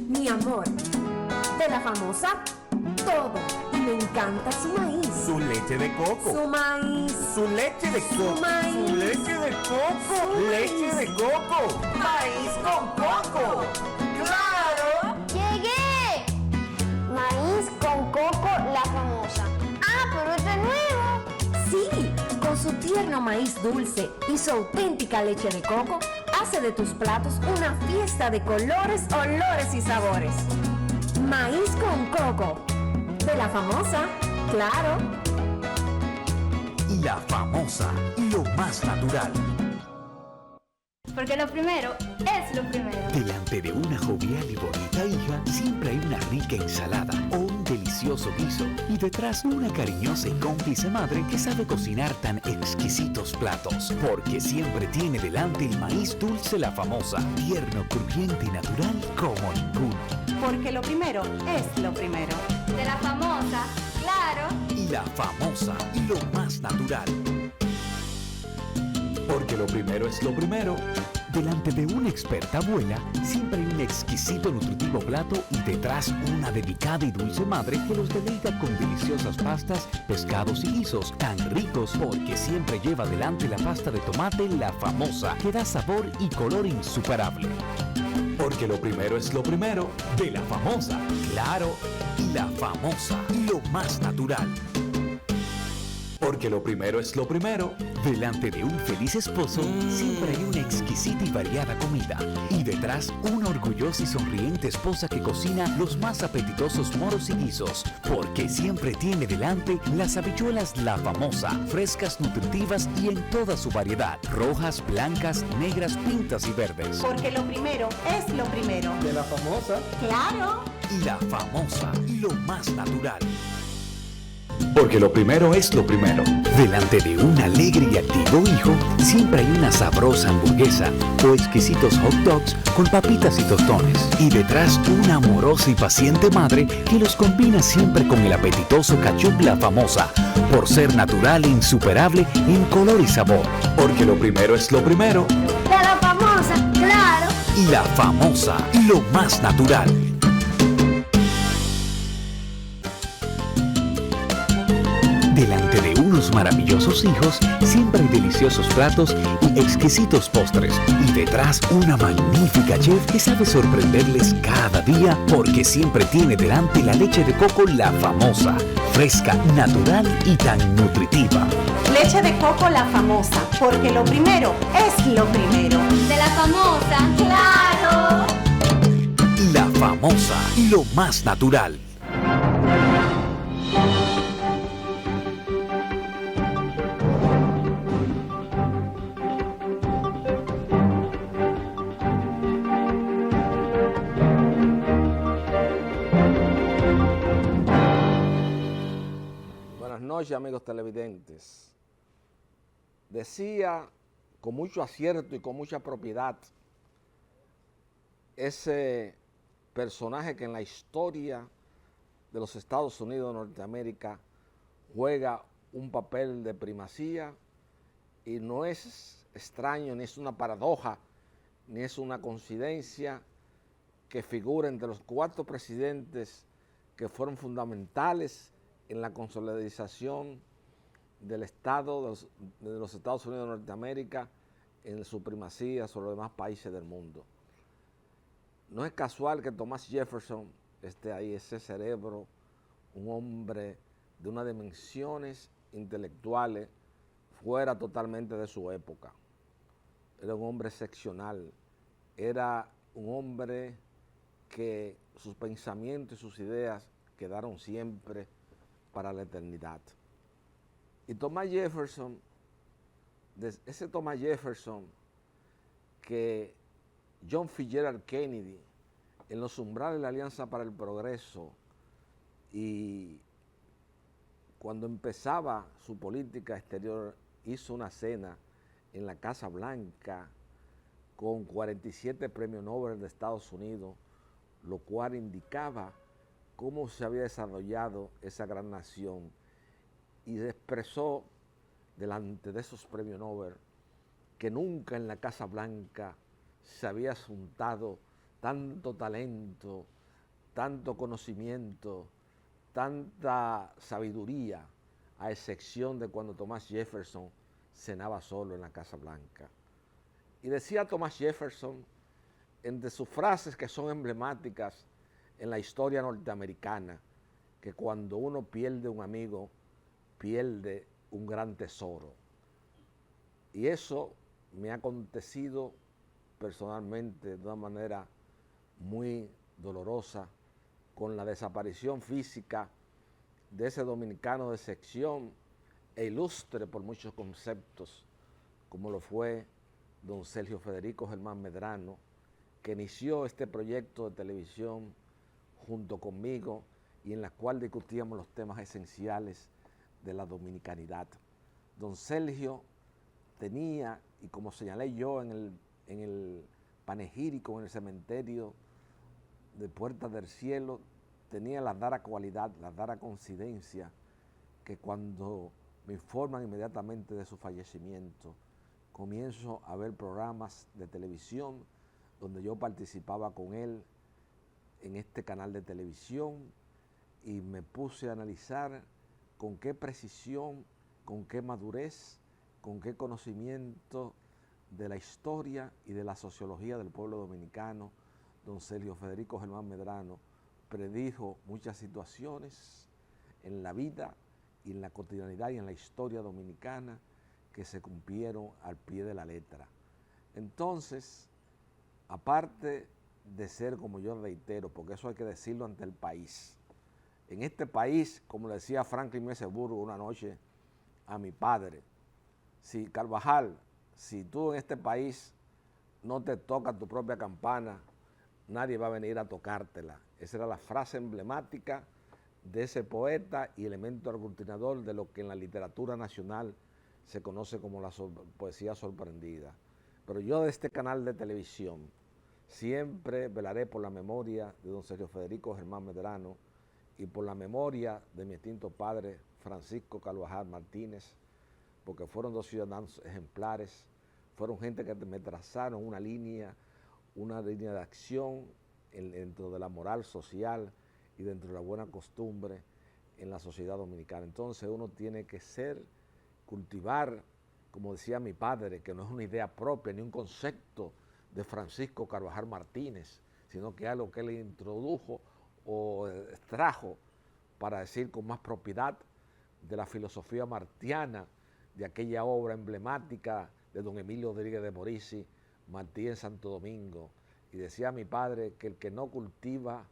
Mi amor, de la famosa, todo. Y me encanta su maíz. Su leche de coco. Su maíz. Su leche de coco. Su maíz. Su leche de coco. Su Leche de coco. Maíz con coco. ¡Claro! ¡Llegué! Maíz con coco, la famosa. ¡Ah, pero este es nuevo! Sí, con su tierno maíz dulce y su auténtica leche de coco, hace de tus platos una fiesta de colores, olores y sabores. Maíz con coco. De la famosa, claro. La famosa, lo más natural. Porque lo primero es lo primero. Delante de una jovial y bonita hija, siempre hay una rica ensalada o un delicioso guiso. Y detrás una cariñosa y cómplice madre que sabe cocinar tan exquisitos platos. Porque siempre tiene delante el maíz dulce la famosa, tierno, crujiente y natural como ninguno. Porque lo primero es lo primero. De la famosa, claro. La famosa, lo más natural. Porque lo primero es lo primero. Delante de una experta abuela, siempre hay un exquisito nutritivo plato y detrás una delicada y dulce madre que los deleita con deliciosas pastas, pescados y guisos tan ricos porque siempre lleva delante la pasta de tomate la famosa, que da sabor y color insuperable. Porque lo primero es lo primero, de la famosa, claro, la famosa, lo más natural. Porque lo primero es lo primero. Delante de un feliz esposo, siempre hay una exquisita y variada comida. Y detrás, una orgullosa y sonriente esposa que cocina los más apetitosos moros y guisos. Porque siempre tiene delante las habichuelas la famosa, frescas, nutritivas y en toda su variedad. Rojas, blancas, negras, pintas y verdes. Porque lo primero es lo primero. De la famosa. ¡Claro! La famosa, lo más natural. Porque lo primero es lo primero. Delante de un alegre y activo hijo, siempre hay una sabrosa hamburguesa o exquisitos hot dogs con papitas y tostones. Y detrás una amorosa y paciente madre que los combina siempre con el apetitoso ketchup la famosa, por ser natural e insuperable en color y sabor. Porque lo primero es lo primero. De la famosa, claro. Y la famosa, lo más natural. Delante de unos maravillosos hijos, siempre hay deliciosos platos y exquisitos postres. Y detrás una magnífica chef que sabe sorprenderles cada día porque siempre tiene delante la leche de coco la famosa, fresca, natural y tan nutritiva. Leche de coco la famosa. Porque lo primero es lo primero. De la famosa, claro. La famosa, lo más natural. Buenas noches, amigos televidentes. Decía con mucho acierto y con mucha propiedad ese personaje que en la historia de los Estados Unidos de Norteamérica juega un papel de primacía y no es extraño, ni es una paradoja, ni es una coincidencia que figura entre los 4 presidentes que fueron fundamentales en la consolidación del Estado de los Estados Unidos de Norteamérica en su primacía sobre los demás países del mundo. No es casual que Thomas Jefferson esté ahí, ese cerebro, un hombre de unas dimensiones intelectuales fuera totalmente de su época. Era un hombre excepcional, era un hombre que sus pensamientos y sus ideas quedaron siempre para la eternidad. Y Thomas Jefferson, ese Thomas Jefferson que John Fitzgerald Kennedy en los umbrales de la Alianza para el Progreso y cuando empezaba su política exterior, hizo una cena en la Casa Blanca con 47 premios Nobel de Estados Unidos, lo cual indicaba cómo se había desarrollado esa gran nación, y expresó delante de esos premios Nobel que nunca en la Casa Blanca se había juntado tanto talento, tanto conocimiento, tanta sabiduría, a excepción de cuando Thomas Jefferson cenaba solo en la Casa Blanca. Y decía Thomas Jefferson, entre sus frases que son emblemáticas en la historia norteamericana, que cuando uno pierde un amigo, pierde un gran tesoro. Y eso me ha acontecido personalmente de una manera muy dolorosa, con la desaparición física de ese dominicano de excepción e ilustre por muchos conceptos, como lo fue don Sergio Federico Germán Medrano, que inició este proyecto de televisión junto conmigo y en la cual discutíamos los temas esenciales de la dominicanidad. Don Sergio tenía, y como señalé yo en el panegírico en el cementerio de Puerta del Cielo, tenía la rara cualidad, la rara coincidencia, que cuando me informan inmediatamente de su fallecimiento, comienzo a ver programas de televisión donde yo participaba con él en este canal de televisión, y me puse a analizar con qué precisión, con qué madurez, con qué conocimiento de la historia y de la sociología del pueblo dominicano, don Sergio Federico Germán Medrano predijo muchas situaciones en la vida y en la cotidianidad y en la historia dominicana que se cumplieron al pie de la letra. Entonces, aparte de ser, como yo reitero, porque eso hay que decirlo ante el país, en este país, como le decía Franklin Meseburgo una noche a mi padre, si Carvajal, si tú en este país no te tocas tu propia campana, nadie va a venir a tocártela. Esa era la frase emblemática de ese poeta y elemento aglutinador de lo que en la literatura nacional se conoce como la poesía sorprendida. Pero yo de este canal de televisión siempre velaré por la memoria de don Sergio Federico Germán Medrano y por la memoria de mi extinto padre Francisco Carvajal Martínez, porque fueron dos ciudadanos ejemplares, fueron gente que me trazaron una línea de acción dentro de la moral social y dentro de la buena costumbre en la sociedad dominicana. Entonces uno tiene que cultivar, como decía mi padre, que no es una idea propia ni un concepto de Francisco Carvajal Martínez, sino que es algo que él introdujo o extrajo, para decir con más propiedad, de la filosofía martiana, de aquella obra emblemática de don Emilio Rodríguez de Morici, Martí en Santo Domingo. Y decía mi padre que el que no cultiva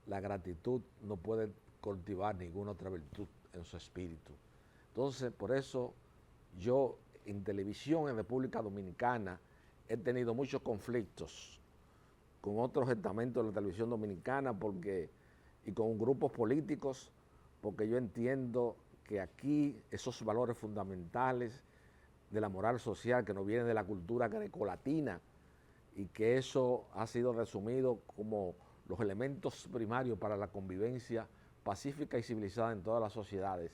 la gratitud no puede cultivar ninguna otra virtud en su espíritu. Entonces, por eso yo en televisión en República Dominicana he tenido muchos conflictos con otros estamentos de la televisión dominicana y con grupos políticos, porque yo entiendo que aquí esos valores fundamentales de la moral social que nos vienen de la cultura grecolatina, y que eso ha sido resumido como los elementos primarios para la convivencia pacífica y civilizada en todas las sociedades.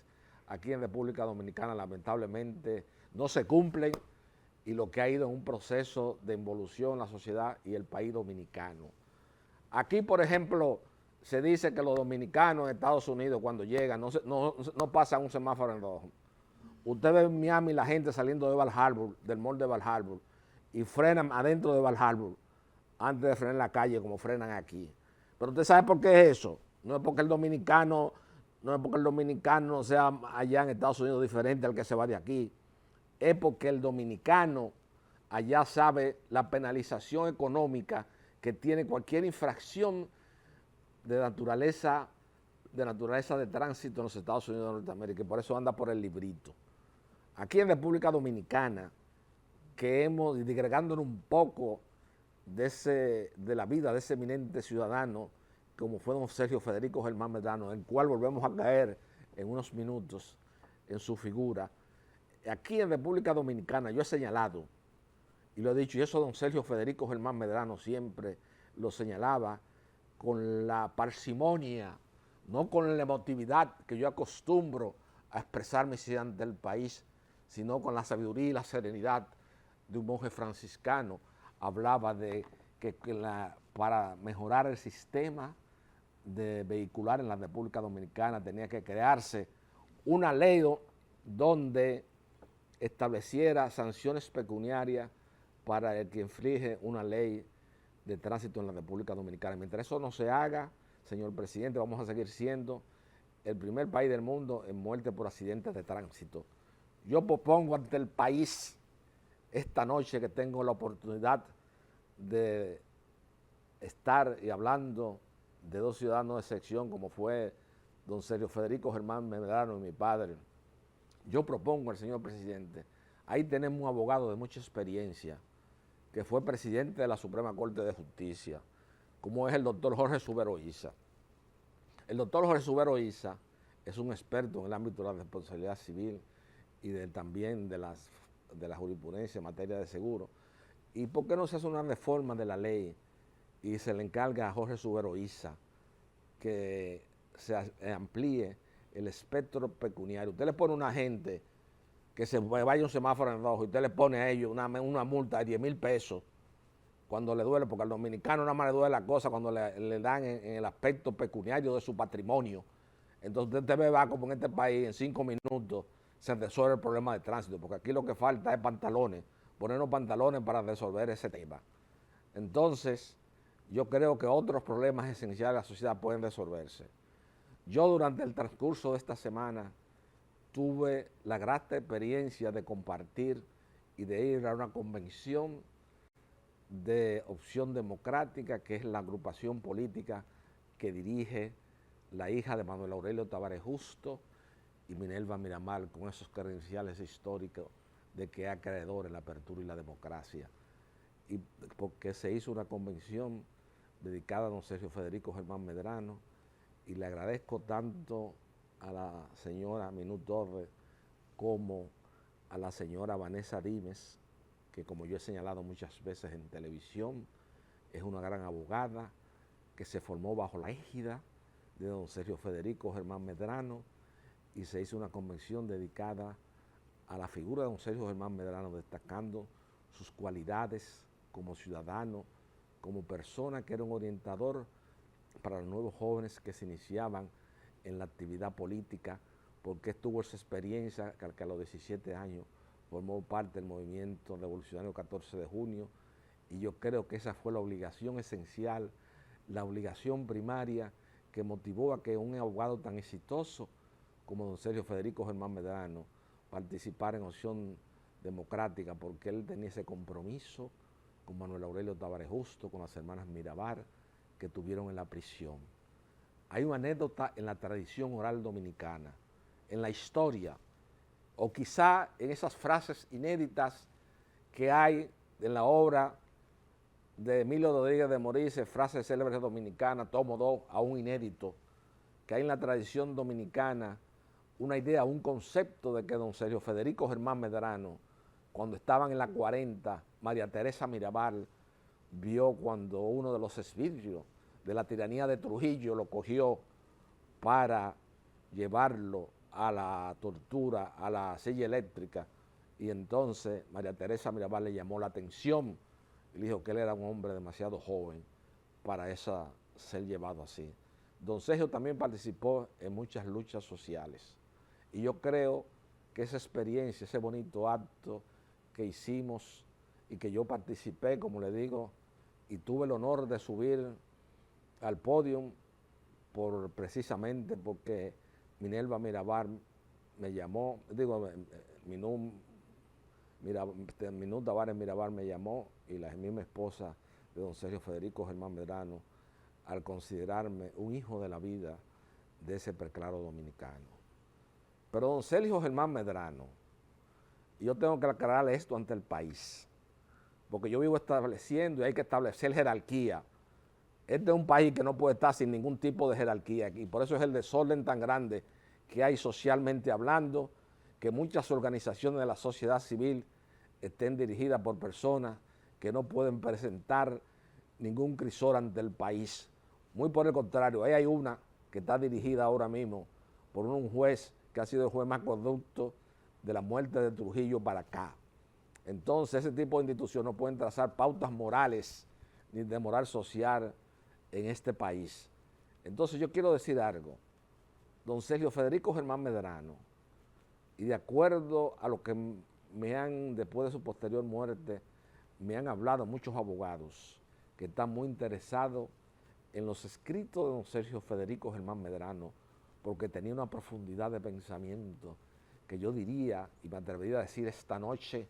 Aquí en República Dominicana lamentablemente no se cumplen, y lo que ha ido en un proceso de involución en la sociedad y el país dominicano. Aquí, por ejemplo, se dice que los dominicanos en Estados Unidos cuando llegan no pasan un semáforo en rojo. Usted ve en Miami la gente saliendo de Val Harbor, del mall de Val Harbor, y frenan adentro de Val Harbor antes de frenar en la calle como frenan aquí. Pero usted sabe por qué es eso. No es porque el dominicano sea allá en Estados Unidos diferente al que se va de aquí. Es porque el dominicano allá sabe la penalización económica que tiene cualquier infracción de naturaleza de tránsito en los Estados Unidos de Norteamérica, y por eso anda por el librito. Aquí en República Dominicana, que hemos, digregándonos un poco de la vida de ese eminente ciudadano como fue don Sergio Federico Germán Medrano, en el cual volvemos a caer en unos minutos en su figura. Aquí en República Dominicana yo he señalado, y lo he dicho, y eso don Sergio Federico Germán Medrano siempre lo señalaba con la parsimonia, no con la emotividad que yo acostumbro a expresar mis ideas ante el país, sino con la sabiduría y la serenidad de un monje franciscano. Hablaba de que para mejorar el sistema de vehicular en la República Dominicana tenía que crearse una ley donde estableciera sanciones pecuniarias para el que infringe una ley de tránsito en la República Dominicana. Mientras eso no se haga, señor presidente, vamos a seguir siendo el primer país del mundo en muerte por accidentes de tránsito. Yo propongo ante el país esta noche que tengo la oportunidad de estar y hablando de dos ciudadanos de excepción como fue don Sergio Federico Germán Medrano y mi padre. Yo propongo al señor presidente, ahí tenemos un abogado de mucha experiencia que fue presidente de la Suprema Corte de Justicia, como es el doctor Jorge Subero Isa. El doctor Jorge Subero Isa es un experto en el ámbito de la responsabilidad civil y también de la jurisprudencia en materia de seguro. ¿Y por qué no se hace una reforma de la ley y se le encarga a Jorge Subero Isa que se amplíe el espectro pecuniario? Usted le pone a una gente que se vaya un semáforo en rojo y usted le pone a ellos una multa de 10,000 pesos cuando le duele, porque al dominicano nada más le duele la cosa cuando le dan en el aspecto pecuniario de su patrimonio. Entonces usted ve, va como en este país, en 5 minutos se resuelve el problema de tránsito, porque aquí lo que falta es pantalones, ponernos pantalones para resolver ese tema. Entonces, yo creo que otros problemas esenciales de la sociedad pueden resolverse. Yo durante el transcurso de esta semana tuve la grata experiencia de compartir y de ir a una convención de Opción Democrática, que es la agrupación política que dirige la hija de Manuel Aurelio Tavares Justo y Minerva Miramar, con esos credenciales históricos de que es acreedor en la apertura y la democracia. Y porque se hizo una convención dedicada a don Sergio Federico Germán Medrano, y le agradezco tanto a la señora Minú Torres como a la señora Vanessa Dimes, que como yo he señalado muchas veces en televisión, es una gran abogada que se formó bajo la égida de don Sergio Federico Germán Medrano, y se hizo una convención dedicada a la figura de don Sergio Germán Medrano, destacando sus cualidades como ciudadano, como persona que era un orientador para los nuevos jóvenes que se iniciaban en la actividad política, porque tuvo esa experiencia que a los 17 años formó parte del movimiento revolucionario 14 de junio, y yo creo que esa fue la obligación esencial, la obligación primaria que motivó a que un abogado tan exitoso como don Sergio Federico Germán Medrano participara en Opción Democrática, porque él tenía ese compromiso con Manuel Aurelio Tavares Justo, con las hermanas Mirabal, que tuvieron en la prisión. Hay una anécdota en la tradición oral dominicana, en la historia, o quizá en esas frases inéditas que hay en la obra de Emilio Rodríguez de Morise, frases célebres dominicanas, tomo 2, aún inédito, que hay en la tradición dominicana una idea, un concepto de que don Sergio Federico Germán Medrano, cuando estaban en la 40, María Teresa Mirabal vio cuando uno de los esbirros de la tiranía de Trujillo lo cogió para llevarlo a la tortura, a la silla eléctrica, y entonces María Teresa Mirabal le llamó la atención y le dijo que él era un hombre demasiado joven para ser llevado así. Don Sergio también participó en muchas luchas sociales, y yo creo que esa experiencia, ese bonito acto que hicimos y que yo participé, como le digo, y tuve el honor de subir al podio precisamente porque Minerva Mirabal me llamó, Minú Tavares Mirabal me llamó, y la misma esposa de don Sergio Federico Germán Medrano, al considerarme un hijo de la vida de ese preclaro dominicano. Pero don Sergio Germán Medrano, y yo tengo que aclararle esto ante el país, porque yo vivo estableciendo y hay que establecer jerarquía. Este es un país que no puede estar sin ningún tipo de jerarquía y por eso es el desorden tan grande que hay socialmente hablando, que muchas organizaciones de la sociedad civil estén dirigidas por personas que no pueden presentar ningún crisol ante el país. Muy por el contrario, ahí hay una que está dirigida ahora mismo por un juez que ha sido el juez más corrupto de la muerte de Trujillo para acá. Entonces ese tipo de instituciones no pueden trazar pautas morales ni de moral social en este país. Entonces yo quiero decir algo. Don Sergio Federico Germán Medrano, y de acuerdo a lo que después de su posterior muerte, me han hablado muchos abogados que están muy interesados en los escritos de don Sergio Federico Germán Medrano, porque tenía una profundidad de pensamiento que yo diría, y me atrevería a decir esta noche,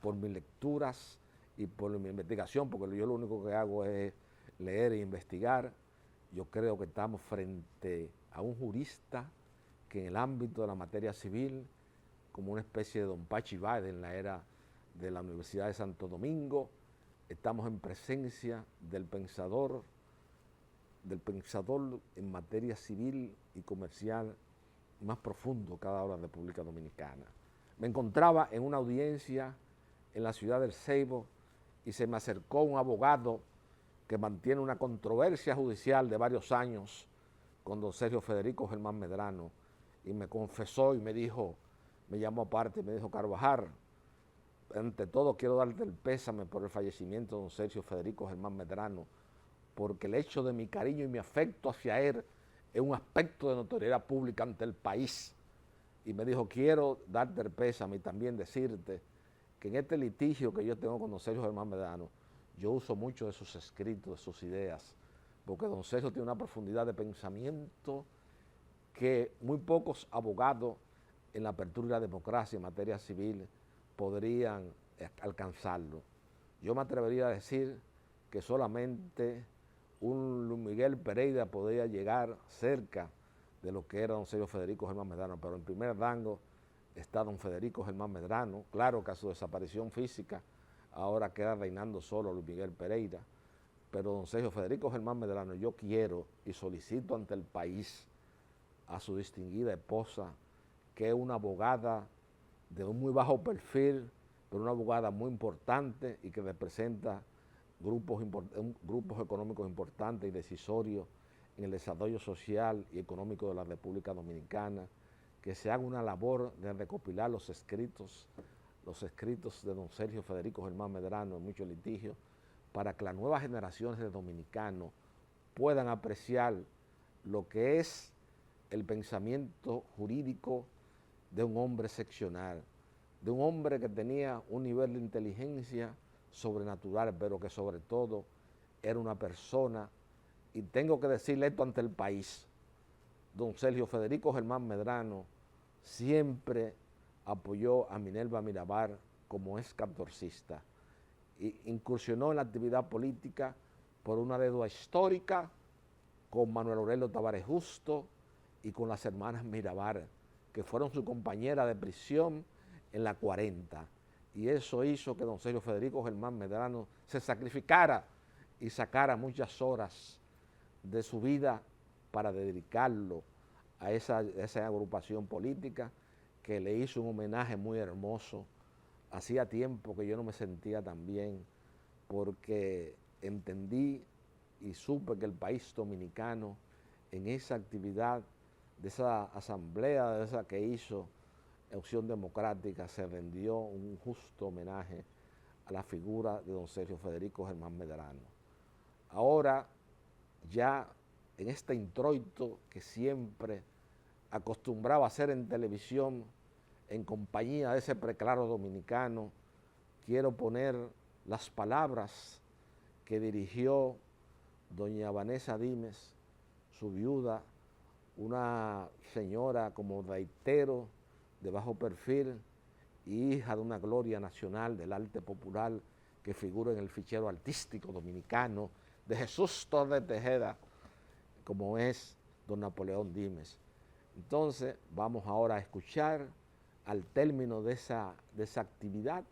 por mis lecturas y por mi investigación, porque yo lo único que hago es leer e investigar, yo creo que estamos frente a un jurista que en el ámbito de la materia civil, como una especie de don Pachi Báez en la era de la Universidad de Santo Domingo, estamos en presencia del pensador en materia civil y comercial más profundo cada hora de la República Dominicana. Me encontraba en una audiencia en la ciudad del Ceibo y se me acercó un abogado que mantiene una controversia judicial de varios años con don Sergio Federico Germán Medrano y me confesó y me dijo, me llamó aparte y me dijo: Carvajal, ante todo quiero darte el pésame por el fallecimiento de don Sergio Federico Germán Medrano, porque el hecho de mi cariño y mi afecto hacia él es un aspecto de notoriedad pública ante el país. Y me dijo, quiero darte el pésame y también decirte que en este litigio que yo tengo con don Sergio Germán Medrano, yo uso mucho de sus escritos, de sus ideas, porque don Sergio tiene una profundidad de pensamiento que muy pocos abogados en la apertura de la democracia en materia civil podrían alcanzarlo. Yo me atrevería a decir que solamente un Luis Miguel Pereira podría llegar cerca de lo que era don Sergio Federico Germán Medrano, pero en primer rango está don Federico Germán Medrano. Claro que a su desaparición física ahora queda reinando solo Luis Miguel Pereira, pero don Sergio Federico Germán Medrano, yo quiero y solicito ante el país a su distinguida esposa, que es una abogada de un muy bajo perfil, pero una abogada muy importante y que representa grupos económicos importantes y decisorios en el desarrollo social y económico de la República Dominicana, que se haga una labor de recopilar los escritos de don Sergio Federico Germán Medrano en muchos litigios, para que las nuevas generaciones de dominicanos puedan apreciar lo que es el pensamiento jurídico de un hombre excepcional, de un hombre que tenía un nivel de inteligencia sobrenatural, pero que sobre todo era una persona, y tengo que decirle esto ante el país, don Sergio Federico Germán Medrano siempre apoyó a Minerva Mirabal como ex catorcista, e incursionó en la actividad política por una deuda histórica con Manuel Aurelio Tavares Justo y con las hermanas Mirabal, que fueron su compañera de prisión en la 40, y eso hizo que don Sergio Federico Germán Medrano se sacrificara y sacara muchas horas de su vida para dedicarlo a esa agrupación política, que le hizo un homenaje muy hermoso. Hacía tiempo que yo no me sentía tan bien, porque entendí y supe que el país dominicano, en esa actividad de esa asamblea de esa que hizo Opción Democrática, se rendió un justo homenaje a la figura de don Sergio Federico Germán Medrano. Ahora, ya en este introito que siempre acostumbraba a hacer en televisión en compañía de ese preclaro dominicano, quiero poner las palabras que dirigió doña Vanessa Dimes, su viuda, una señora, como reitero, de bajo perfil y hija de una gloria nacional del arte popular que figura en el fichero artístico dominicano de Jesús Torres Tejeda, como es don Napoleón Dimes. Entonces vamos ahora a escuchar, al término de esa actividad,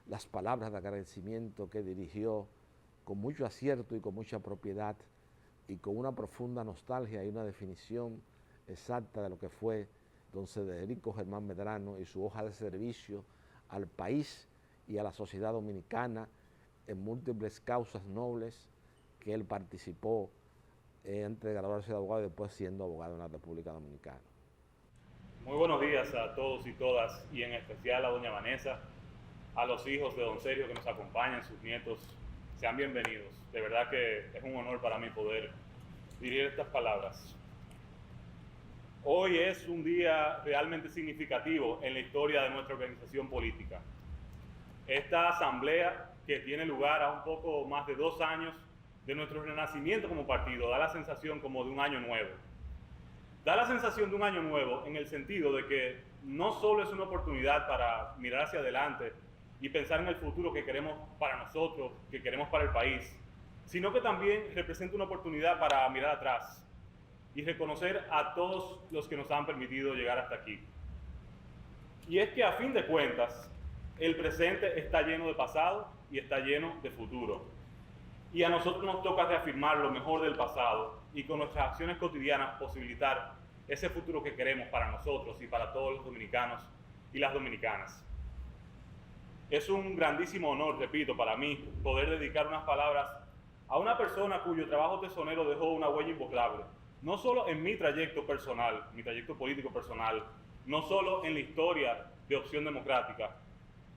las palabras de agradecimiento que dirigió con mucho acierto y con mucha propiedad y con una profunda nostalgia y una definición exacta de lo que fue don Federico Germán Medrano y su hoja de servicio al país y a la sociedad dominicana en múltiples causas nobles que él participó antes de graduarse de abogado y después siendo abogado en la República Dominicana. Muy buenos días a todos y todas, y en especial a doña Vanessa, a los hijos de don Sergio que nos acompañan, sus nietos. Sean bienvenidos. De verdad que es un honor para mí poder dirigir estas palabras. Hoy es un día realmente significativo en la historia de nuestra organización política. Esta asamblea, que tiene lugar a un poco más de 2 años de nuestro renacimiento como partido, da la sensación como de un año nuevo. Da la sensación de un año nuevo en el sentido de que no solo es una oportunidad para mirar hacia adelante y pensar en el futuro que queremos para nosotros, que queremos para el país, sino que también representa una oportunidad para mirar atrás y reconocer a todos los que nos han permitido llegar hasta aquí. Y es que a fin de cuentas, el presente está lleno de pasado y está lleno de futuro. Y a nosotros nos toca reafirmar lo mejor del pasado y con nuestras acciones cotidianas posibilitar ese futuro que queremos para nosotros y para todos los dominicanos y las dominicanas. Es un grandísimo honor, repito, para mí poder dedicar unas palabras a una persona cuyo trabajo tesonero dejó una huella imborrable, no solo en mi trayecto personal, mi trayecto político personal, no solo en la historia de Opción Democrática,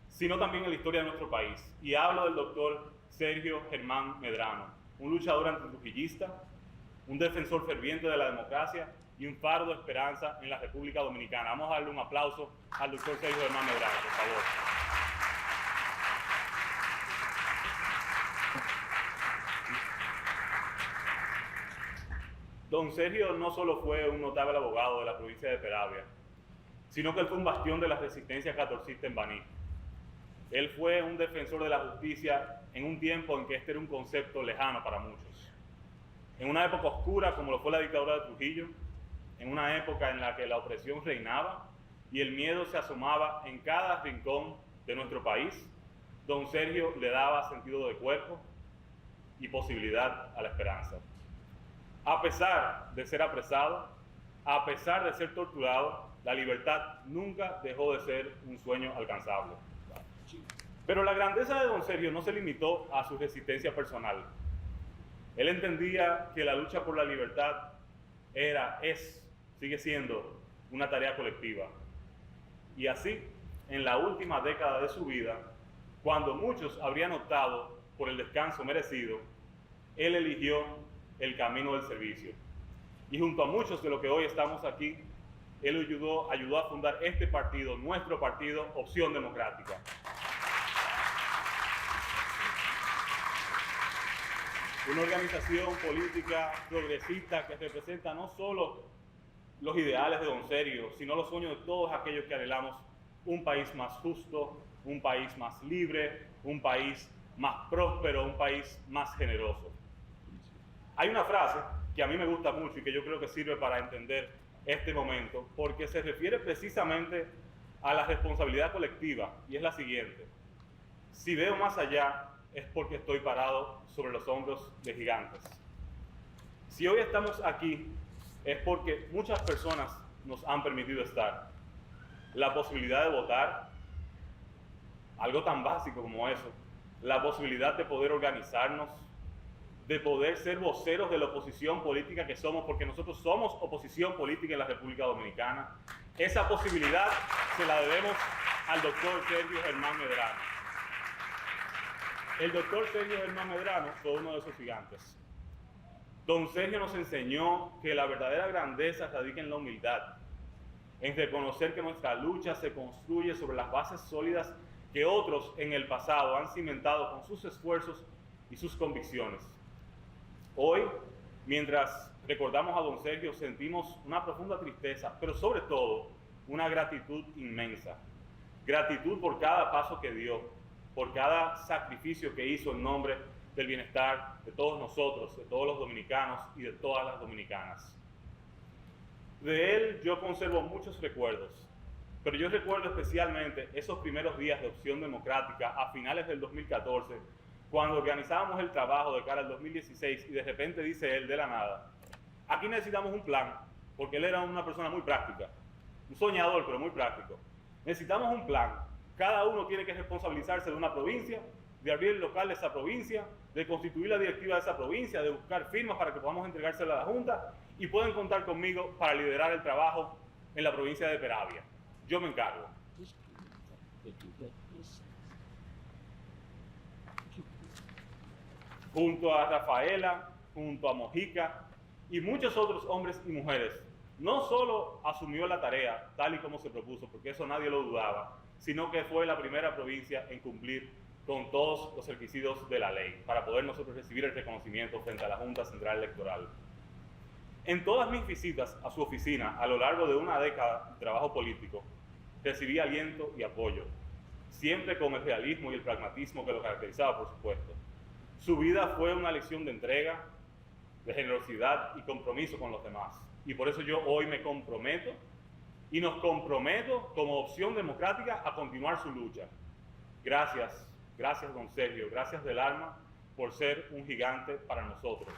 sino también en la historia de nuestro país. Y hablo del doctor Sergio Germán Medrano, un luchador antitrujillista, un defensor ferviente de la democracia y un faro de esperanza en la República Dominicana. Vamos a darle un aplauso al doctor Sergio Germán Medrano, por favor. Don Sergio no solo fue un notable abogado de la provincia de Peravia, sino que él fue un bastión de la resistencia catorcista en Baní. Él fue un defensor de la justicia en un tiempo en que este era un concepto lejano para muchos. En una época oscura como lo fue la dictadura de Trujillo, en una época en la que la opresión reinaba y el miedo se asomaba en cada rincón de nuestro país, don Sergio le daba sentido de cuerpo y posibilidad a la esperanza. A pesar de ser apresado, a pesar de ser torturado, la libertad nunca dejó de ser un sueño alcanzable. Pero la grandeza de don Sergio no se limitó a su resistencia personal. Él entendía que la lucha por la libertad sigue siendo una tarea colectiva. Y así, en la última década de su vida, cuando muchos habrían optado por el descanso merecido, él eligió el camino del servicio. Y junto a muchos de los que hoy estamos aquí, él ayudó a fundar este partido, nuestro partido, Opción Democrática. Una organización política progresista que representa no solo los ideales de don Sergio, sino los sueños de todos aquellos que anhelamos un país más justo, un país más libre, un país más próspero, un país más generoso. Hay una frase que a mí me gusta mucho y que yo creo que sirve para entender este momento, porque se refiere precisamente a la responsabilidad colectiva, y es la siguiente: si veo más allá, es porque estoy parado sobre los hombros de gigantes. Si hoy estamos aquí, es porque muchas personas nos han permitido estar. La posibilidad de votar, algo tan básico como eso, la posibilidad de poder organizarnos, de poder ser voceros de la oposición política que somos, porque nosotros somos oposición política en la República Dominicana. Esa posibilidad se la debemos al doctor Sergio Germán Medrano. El doctor Sergio Germán Medrano fue uno de esos gigantes. Don Sergio nos enseñó que la verdadera grandeza radica en la humildad, en reconocer que nuestra lucha se construye sobre las bases sólidas que otros en el pasado han cimentado con sus esfuerzos y sus convicciones. Hoy, mientras recordamos a don Sergio, sentimos una profunda tristeza, pero sobre todo una gratitud inmensa. Gratitud por cada paso que dio, por cada sacrificio que hizo en nombre del bienestar de todos nosotros, de todos los dominicanos y de todas las dominicanas. De él yo conservo muchos recuerdos, pero yo recuerdo especialmente esos primeros días de Opción Democrática a finales del 2014, cuando organizábamos el trabajo de cara al 2016 y de repente dice él de la nada, aquí necesitamos un plan, porque él era una persona muy práctica, un soñador pero muy práctico. Necesitamos un plan, cada uno tiene que responsabilizarse de una provincia, de abrir el local de esa provincia, de constituir la directiva de esa provincia, de buscar firmas para que podamos entregársela a la Junta y pueden contar conmigo para liderar el trabajo en la provincia de Peravia. Yo me encargo. Junto a Rafaela, junto a Mojica y muchos otros hombres y mujeres, no solo asumió la tarea tal y como se propuso, porque eso nadie lo dudaba, sino que fue la primera provincia en cumplir con todos los requisitos de la ley para poder nosotros recibir el reconocimiento frente a la Junta Central Electoral. En todas mis visitas a su oficina a lo largo de una década de trabajo político, recibí aliento y apoyo, siempre con el realismo y el pragmatismo que lo caracterizaba, por supuesto. Su vida fue una lección de entrega, de generosidad y compromiso con los demás. Y por eso yo hoy me comprometo y nos comprometo como Opción Democrática a continuar su lucha. Gracias, gracias don Sergio, gracias del alma por ser un gigante para nosotros.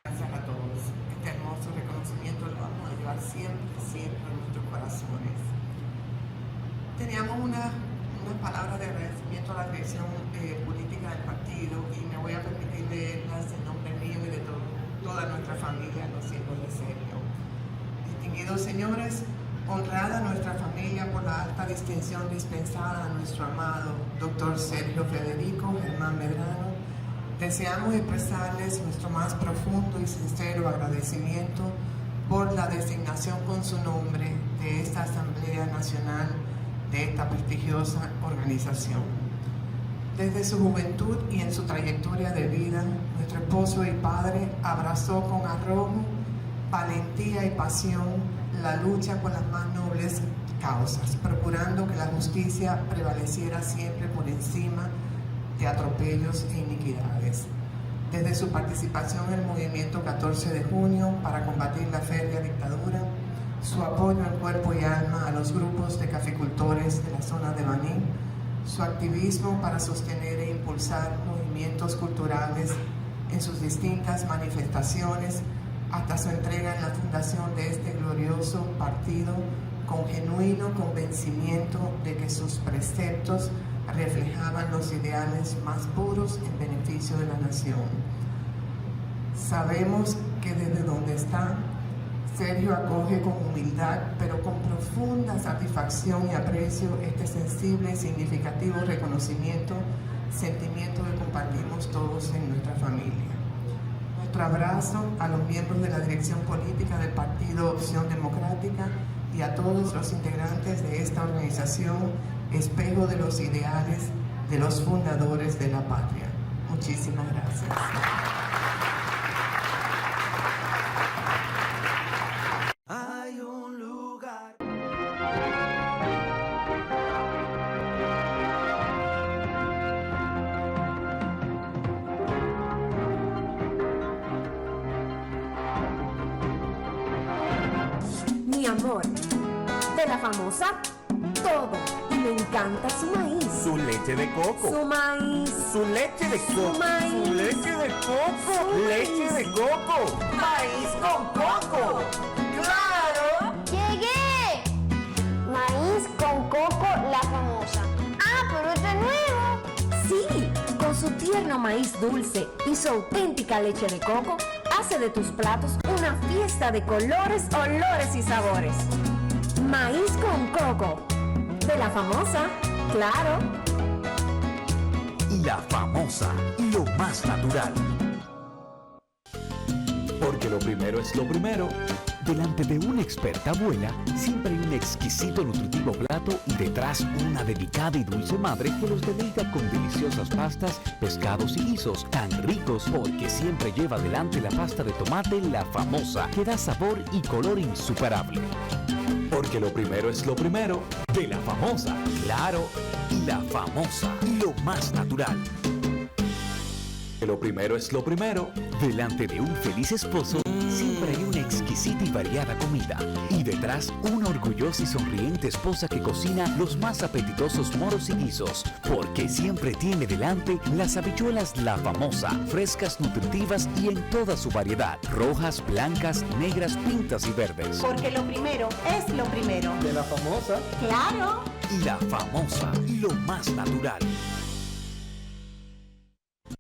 Gracias a todos. Este hermoso reconocimiento lo vamos a llevar siempre, siempre en nuestros corazones. Teníamos unas palabras de agradecimiento a la dirección política del partido y me voy a permitir leerlas en nombre mío y de toda nuestra familia, los hijos de Sergio. Distinguidos señores, honrada nuestra familia por la alta distinción dispensada a nuestro amado doctor Sergio Federico Germán Medrano, deseamos expresarles nuestro más profundo y sincero agradecimiento por la designación con su nombre de esta Asamblea Nacional de esta prestigiosa organización. Desde su juventud y en su trayectoria de vida, nuestro esposo y padre abrazó con arrojo, valentía y pasión la lucha por las más nobles causas, procurando que la justicia prevaleciera siempre por encima de atropellos e iniquidades. Desde su participación en el movimiento 14 de junio para combatir la férrea dictadura, su apoyo en cuerpo y alma a los grupos de caficultores de la zona de Baní, su activismo para sostener e impulsar movimientos culturales en sus distintas manifestaciones, hasta su entrega en la fundación de este glorioso partido, con genuino convencimiento de que sus preceptos reflejaban los ideales más puros en beneficio de la nación. Sabemos que desde donde está, Sergio acoge con humildad, pero con profunda satisfacción y aprecio este sensible y significativo reconocimiento, sentimiento que compartimos todos en nuestra familia. Nuestro abrazo a los miembros de la dirección política del Partido Opción Democrática y a todos los integrantes de esta organización, espejo de los ideales de los fundadores de la patria. Muchísimas gracias. Hay un lugar. Mi amor, de la famosa, todo. Y me encanta su maíz. Su leche de coco. Su maíz. Su leche de coco. Su maíz. Su leche de coco. Su Leche de coco. Maíz con coco. ¡Claro! ¡Llegué! Maíz con coco, la famosa. ¡Ah, pero este es nuevo! Sí, con su tierno maíz dulce y su auténtica leche de coco, hace de tus platos una fiesta de colores, olores y sabores. Maíz con coco. De la famosa, claro. La famosa, lo más natural. Porque lo primero es lo primero. Delante de una experta abuela, siempre hay un exquisito nutritivo plato y detrás una delicada y dulce madre que los deleita con deliciosas pastas, pescados y guisos tan ricos porque siempre lleva adelante la pasta de tomate La Famosa, que da sabor y color insuperable. Porque lo primero es lo primero, de La Famosa, claro, y La Famosa, lo más natural. Lo primero es lo primero. Delante de un feliz esposo, siempre hay una exquisita y variada comida. Y detrás, una orgullosa y sonriente esposa que cocina los más apetitosos moros y guisos. Porque siempre tiene delante las habichuelas La Famosa, frescas, nutritivas y en toda su variedad. Rojas, blancas, negras, pintas y verdes. Porque lo primero es lo primero. De La Famosa. ¡Claro! La Famosa, lo más natural.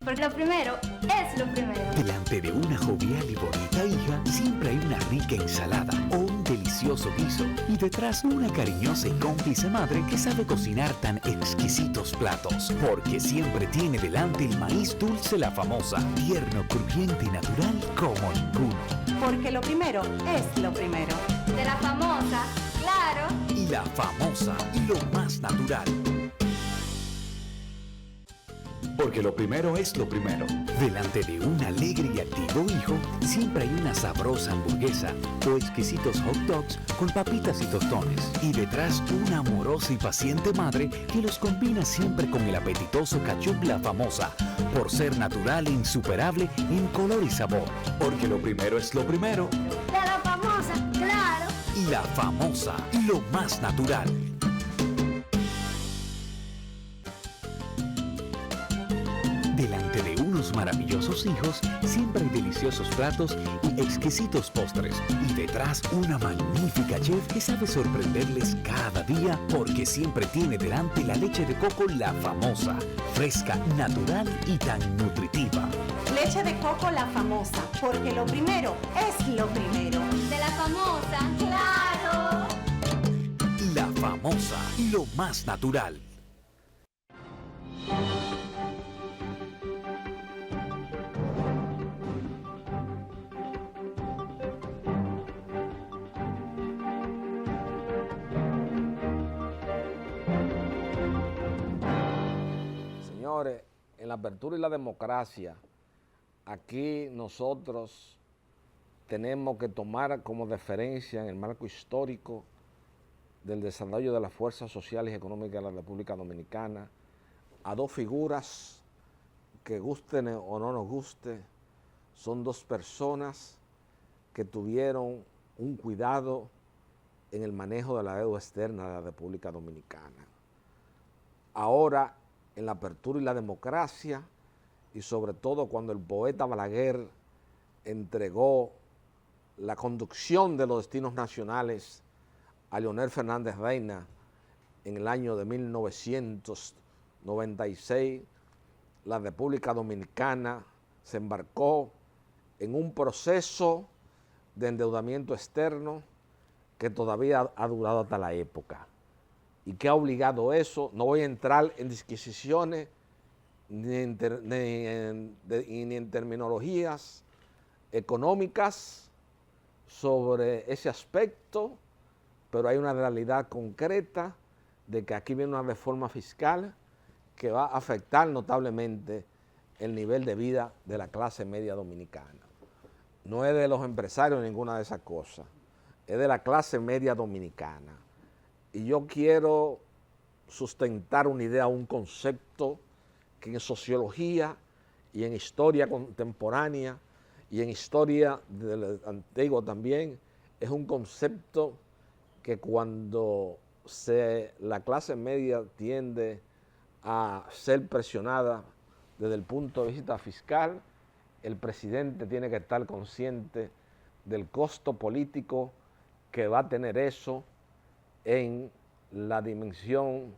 Porque lo primero es lo primero. Delante de una jovial y bonita hija, siempre hay una rica ensalada o un delicioso guiso. Y detrás, una cariñosa y cómplice madre que sabe cocinar tan exquisitos platos. Porque siempre tiene delante el maíz dulce La Famosa, tierno, crujiente y natural como ninguno. Porque lo primero es lo primero. De La Famosa, claro. Y La Famosa, lo más natural. Porque lo primero es lo primero. Delante de un alegre y activo hijo, siempre hay una sabrosa hamburguesa o exquisitos hot dogs con papitas y tostones. Y detrás, una amorosa y paciente madre que los combina siempre con el apetitoso ketchup La Famosa, por ser natural e insuperable en color y sabor. Porque lo primero es lo primero. De La Famosa, claro. Y La Famosa, lo más natural. Delante de unos maravillosos hijos, siempre hay deliciosos platos y exquisitos postres. Y detrás, una magnífica chef que sabe sorprenderles cada día porque siempre tiene delante la leche de coco La Famosa, fresca, natural y tan nutritiva. Leche de coco La Famosa. Porque lo primero es lo primero. De La Famosa, claro. La Famosa, lo más natural. Señores, en la apertura y la democracia, aquí nosotros tenemos que tomar como deferencia en el marco histórico del desarrollo de las fuerzas sociales y económicas de la República Dominicana a dos figuras que gusten o no nos guste, son dos personas que tuvieron un cuidado en el manejo de la deuda externa de la República Dominicana. Ahora, en la apertura y la democracia, y sobre todo cuando el poeta Balaguer entregó la conducción de los destinos nacionales a Leonel Fernández Reina en el año de 1996, la República Dominicana se embarcó en un proceso de endeudamiento externo que todavía ha durado hasta la época. ¿Y qué ha obligado eso? No voy a entrar en disquisiciones ni en terminologías económicas sobre ese aspecto, pero hay una realidad concreta de que aquí viene una reforma fiscal que va a afectar notablemente el nivel de vida de la clase media dominicana. No es de los empresarios ninguna de esas cosas, es de la clase media dominicana. Y yo quiero sustentar una idea, un concepto que en sociología y en historia contemporánea y en historia del antiguo también es un concepto que cuando la clase media tiende a ser presionada desde el punto de vista fiscal, el presidente tiene que estar consciente del costo político que va a tener eso en la dimensión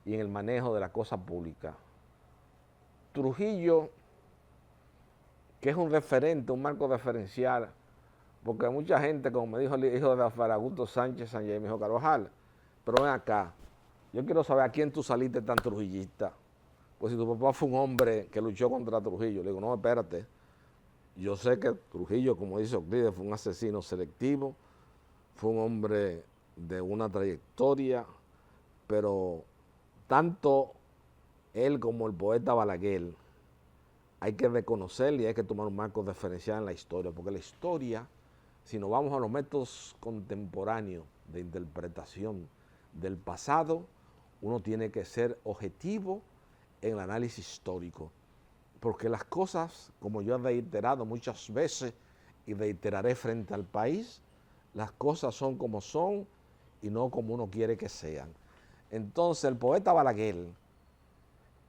y en el manejo de la cosa pública. Trujillo, que es un referente, un marco referencial, porque mucha gente, como me dijo el hijo de Faragusto Sánchez Sánchez, me dijo Carvajal, pero ven acá, yo quiero saber a quién tú saliste tan trujillista. Pues si tu papá fue un hombre que luchó contra Trujillo, le digo, no, espérate, yo sé que Trujillo, como dice Euclides, fue un asesino selectivo, fue un hombre de una trayectoria, pero tanto él como el poeta Balaguer hay que reconocerle y hay que tomar un marco referencial en la historia, porque la historia, si nos vamos a los métodos contemporáneos de interpretación del pasado, uno tiene que ser objetivo en el análisis histórico. porque las cosas, como yo he reiterado muchas veces y reiteraré frente al país, las cosas son como son y no como uno quiere que sean. Entonces el poeta Balaguer,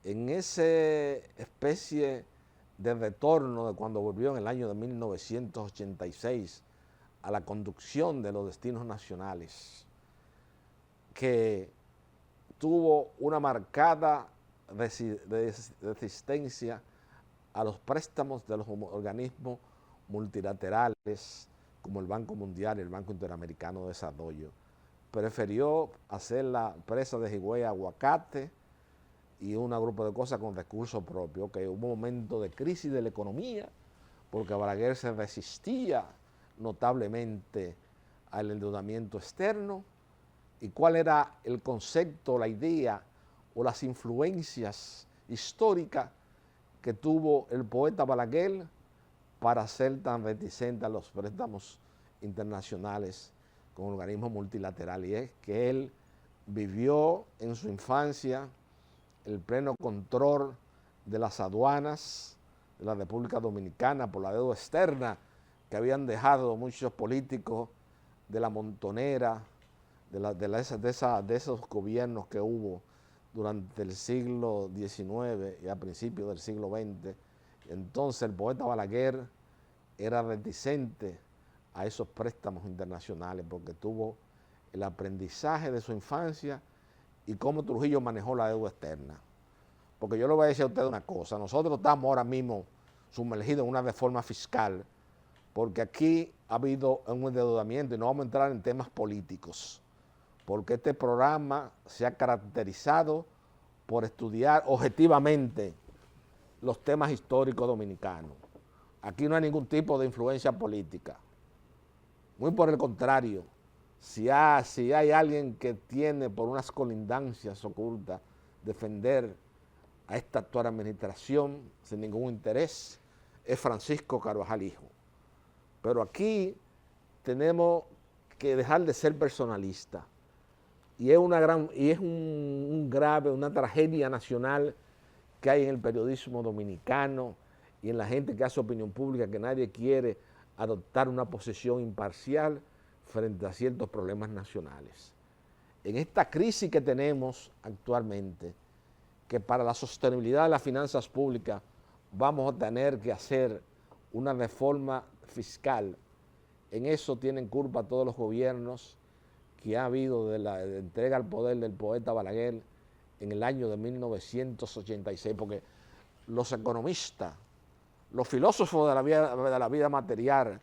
en esa especie de retorno de cuando volvió en el año de 1986 a la conducción de los destinos nacionales, que tuvo una marcada resistencia a los préstamos de los organismos multilaterales como el Banco Mundial y el Banco Interamericano de Desarrollo. Prefirió hacer la presa de Higüey Aguacate y un grupo de cosas con recursos propios, que hubo un momento de crisis de la economía, porque Balaguer se resistía notablemente al endeudamiento externo. ¿Y cuál era el concepto, la idea o las influencias históricas que tuvo el poeta Balaguer para ser tan reticente a los préstamos internacionales con organismos multilaterales? Y es que él vivió en su infancia el pleno control de las aduanas de la República Dominicana por la deuda externa que habían dejado muchos políticos de la montonera, de esos gobiernos que hubo durante el siglo XIX y a principios del siglo XX. Entonces el poeta Balaguer era reticente a esos préstamos internacionales porque tuvo el aprendizaje de su infancia y cómo Trujillo manejó la deuda externa. Porque yo le voy a decir a usted una cosa, nosotros estamos ahora mismo sumergidos en una reforma fiscal porque aquí ha habido un endeudamiento y no vamos a entrar en temas políticos, porque este programa se ha caracterizado por estudiar objetivamente los temas históricos dominicanos. Aquí no hay ningún tipo de influencia política. Muy por el contrario, si hay alguien que tiene por unas colindancias ocultas defender a esta actual administración sin ningún interés, es Francisco Carvajal Hijo. Pero aquí tenemos que dejar de ser personalistas. Y es una tragedia nacional que hay en el periodismo dominicano y en la gente que hace opinión pública, que nadie quiere adoptar una posición imparcial frente a ciertos problemas nacionales. En esta crisis que tenemos actualmente, que para la sostenibilidad de las finanzas públicas vamos a tener que hacer una reforma fiscal, en eso tienen culpa todos los gobiernos que ha habido de la entrega al poder del poeta Balaguer en el año de 1986, porque los economistas, los filósofos de la vida material,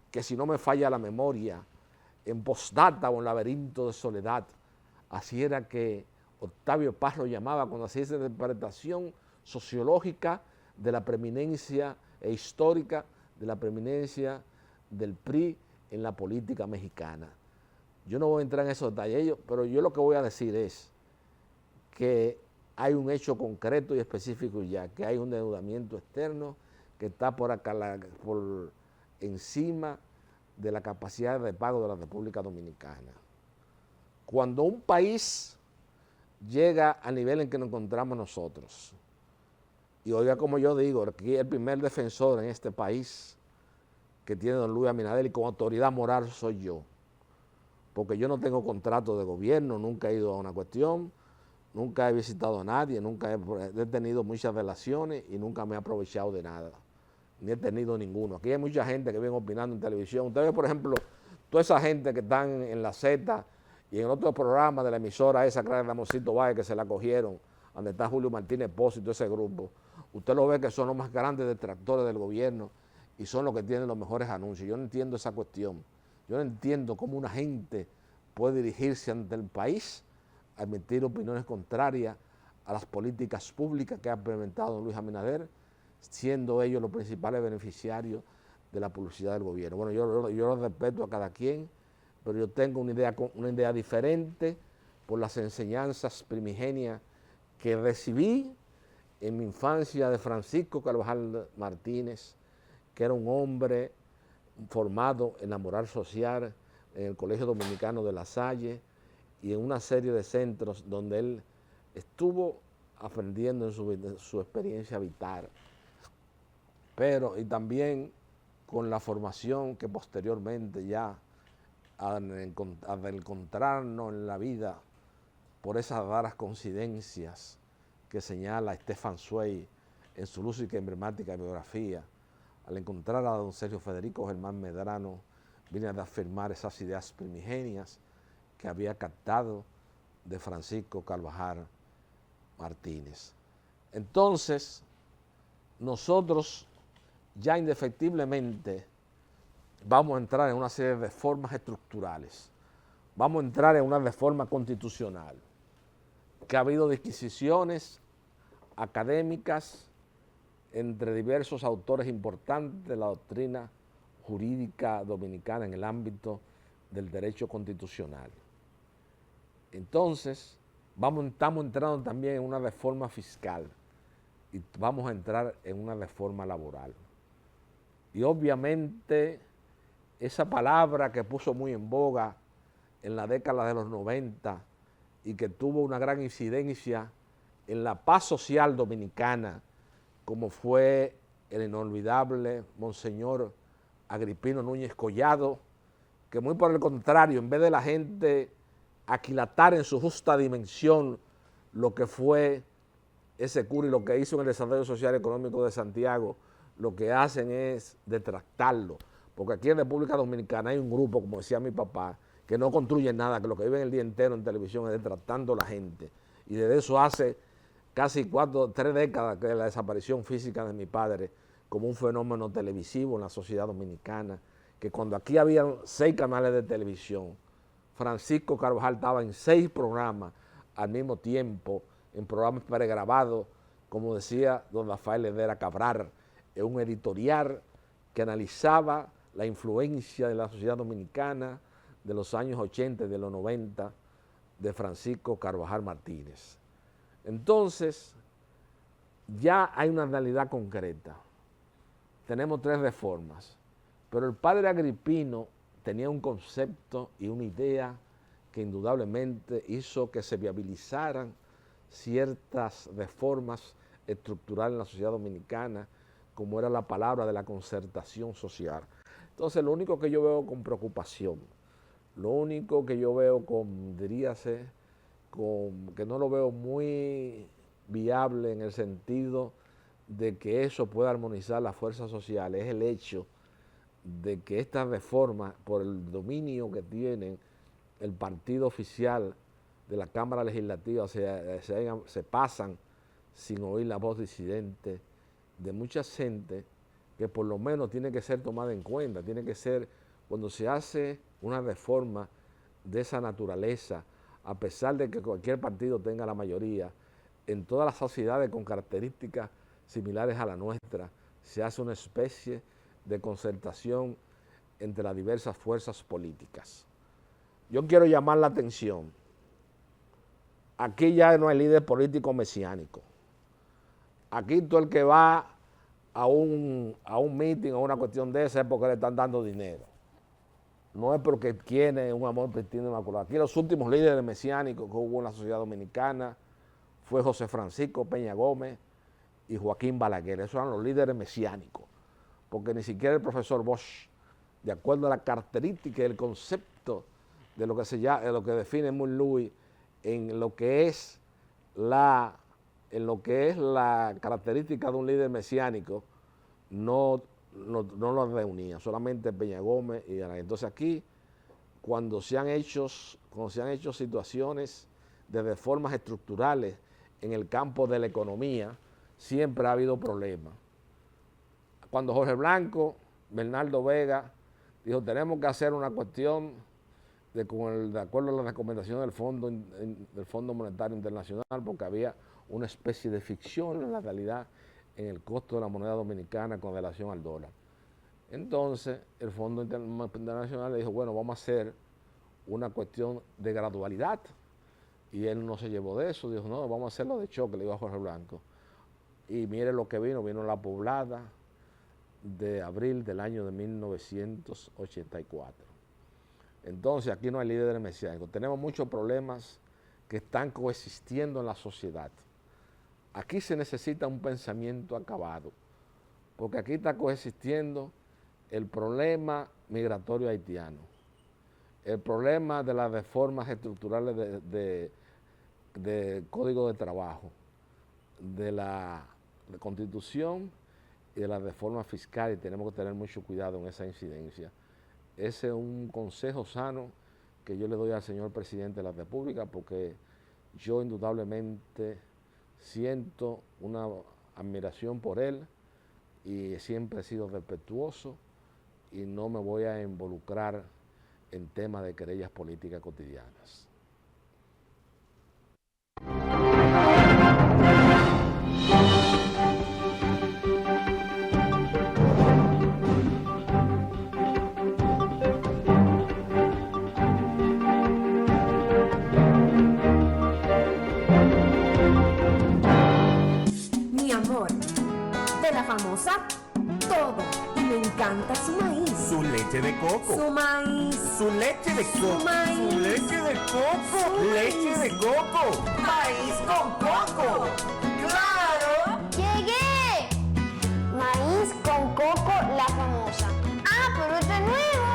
que si no me falla la memoria, en Postdata o en Laberinto de Soledad, así era que Octavio Paz lo llamaba cuando hacía esa interpretación sociológica de la preeminencia e histórica de la preeminencia del PRI en la política mexicana. Yo no voy a entrar en esos detalles, pero yo lo que voy a decir es que hay un hecho concreto y específico ya, que hay un endeudamiento externo que está por encima de la capacidad de pago de la República Dominicana. Cuando un país llega al nivel en que nos encontramos nosotros, y oiga como yo digo, aquí el primer defensor en este país que tiene don Luis Abinader y con autoridad moral soy yo, porque yo no tengo contrato de gobierno, nunca he ido a una cuestión, nunca he visitado a nadie, nunca he tenido muchas relaciones y nunca me he aprovechado de nada, ni he tenido ninguno. Aquí hay mucha gente que viene opinando en televisión. Usted ve, por ejemplo, toda esa gente que están en la Z y en otros programas de la emisora esa, Clara Ramosito Valle, que se la cogieron, donde está Julio Martínez Pozo y todo ese grupo. Usted lo ve que son los más grandes detractores del gobierno y son los que tienen los mejores anuncios. Yo no entiendo esa cuestión. Yo no entiendo cómo una gente puede dirigirse ante el país a emitir opiniones contrarias a las políticas públicas que ha implementado Luis Abinader, siendo ellos los principales beneficiarios de la publicidad del gobierno. Bueno, yo lo respeto a cada quien, pero yo tengo una idea diferente por las enseñanzas primigenias que recibí en mi infancia de Francisco Carvajal Martínez, que era un hombre formado en la moral social en el Colegio Dominicano de La Salle y en una serie de centros donde él estuvo aprendiendo en su experiencia vital. pero y también con la formación que posteriormente ya al encontrarnos en la vida por esas raras coincidencias que señala Stefan Zweig en su lúcica y emblemática biografía, al encontrar a don Sergio Federico Germán Medrano, vine a afirmar esas ideas primigenias que había captado de Francisco Carvajal Martínez. Entonces, nosotros ya indefectiblemente vamos a entrar en una serie de reformas estructurales, vamos a entrar en una reforma constitucional, que ha habido disquisiciones académicas entre diversos autores importantes de la doctrina jurídica dominicana en el ámbito del derecho constitucional. Entonces, estamos entrando también en una reforma fiscal y vamos a entrar en una reforma laboral. Y obviamente esa palabra que puso muy en boga en la década de los 90 y que tuvo una gran incidencia en la paz social dominicana, como fue el inolvidable Monseñor Agripino Núñez Collado, que muy por el contrario, en vez de la gente aquilatar en su justa dimensión lo que fue ese cura y lo que hizo en el desarrollo social y económico de Santiago, lo que hacen es detractarlo, porque aquí en República Dominicana hay un grupo, como decía mi papá, que no construye nada, que lo que viven el día entero en televisión es detractando a la gente, y desde eso hace casi 3 décadas que la desaparición física de mi padre como un fenómeno televisivo en la sociedad dominicana, que cuando aquí había 6 canales de televisión, Francisco Carvajal estaba en 6 programas al mismo tiempo, en programas pregrabados, como decía don Rafael Hedera Cabral, en un editorial que analizaba la influencia de la sociedad dominicana de los años 80 y de los 90 de Francisco Carvajal Martínez. Entonces, ya hay una realidad concreta. Tenemos 3 reformas, pero el padre Agripino tenía un concepto y una idea que indudablemente hizo que se viabilizaran ciertas reformas estructurales en la sociedad dominicana, como era la palabra de la concertación social. Entonces, lo único que yo veo con preocupación, lo único que yo veo diríase, que no lo veo muy viable en el sentido de que eso pueda armonizar las fuerzas sociales, es el hecho de que estas reformas, por el dominio que tienen el partido oficial de la Cámara Legislativa, se pasan sin oír la voz disidente de mucha gente que por lo menos tiene que ser tomada en cuenta, tiene que ser, cuando se hace una reforma de esa naturaleza, a pesar de que cualquier partido tenga la mayoría, en todas las sociedades con características similares a la nuestra, se hace una especie de concertación entre las diversas fuerzas políticas. Yo quiero llamar la atención. Aquí ya no hay líder político mesiánico. Aquí todo el que va a un meeting o una cuestión de esa es porque le están dando dinero. No es porque tiene un amor pristino inmaculado. Aquí los últimos líderes mesiánicos que hubo en la sociedad dominicana fue José Francisco Peña Gómez y Joaquín Balaguer. Esos eran los líderes mesiánicos. Porque ni siquiera el profesor Bosch, de acuerdo a la característica y el concepto de lo que de lo que define Moore Lewis en lo que es la característica de un líder mesiánico, no lo reunía, solamente Peña Gómez y Balaguer. Entonces aquí, cuando se han hecho situaciones de reformas estructurales en el campo de la economía, siempre ha habido problemas. Cuando Jorge Blanco, Bernardo Vega, dijo, tenemos que hacer una cuestión de acuerdo a la recomendación del Fondo Monetario Internacional, porque había una especie de ficción en la realidad en el costo de la moneda dominicana con relación al dólar. Entonces, el Fondo Internacional le dijo, bueno, vamos a hacer una cuestión de gradualidad. Y él no se llevó de eso, dijo, no, vamos a hacerlo de choque, le dijo a Jorge Blanco. Y mire lo que vino la poblada de abril del año de 1984. Entonces, aquí no hay líderes mesiánicos. Tenemos muchos problemas que están coexistiendo en la sociedad. Aquí se necesita un pensamiento acabado, porque aquí está coexistiendo el problema migratorio haitiano, el problema de las reformas estructurales de Código de Trabajo, de la Constitución y de la reforma fiscal, y tenemos que tener mucho cuidado en esa incidencia. Ese es un consejo sano que yo le doy al señor presidente de la República, porque yo indudablemente siento una admiración por él y siempre he sido respetuoso y no me voy a involucrar en temas de querellas políticas cotidianas. Mi amor, de la famosa, todo. Y me encanta su maíz. Su leche de coco. Su maíz. Su leche de coco. Su maíz. Su leche de coco. Su Leche de coco. Maíz con coco. ¡Claro! ¡Llegué! Maíz con coco, la famosa. Ah, pero este es nuevo.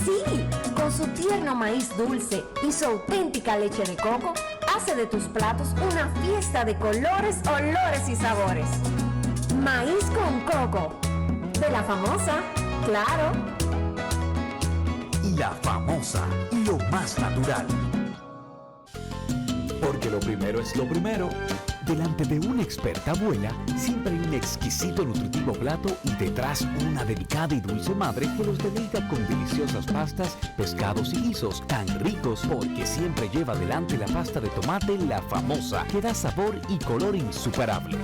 Sí, con su tierno maíz dulce y su auténtica leche de coco, hace de tus platos una fiesta de colores, olores y sabores. Maíz con coco. De la famosa, claro. La famosa, lo más natural. Porque lo primero es lo primero. Delante de una experta abuela, siempre hay un exquisito nutritivo plato y detrás una delicada y dulce madre que los deleita con deliciosas pastas, pescados y guisos tan ricos, porque siempre lleva adelante la pasta de tomate La Famosa, que da sabor y color insuperable.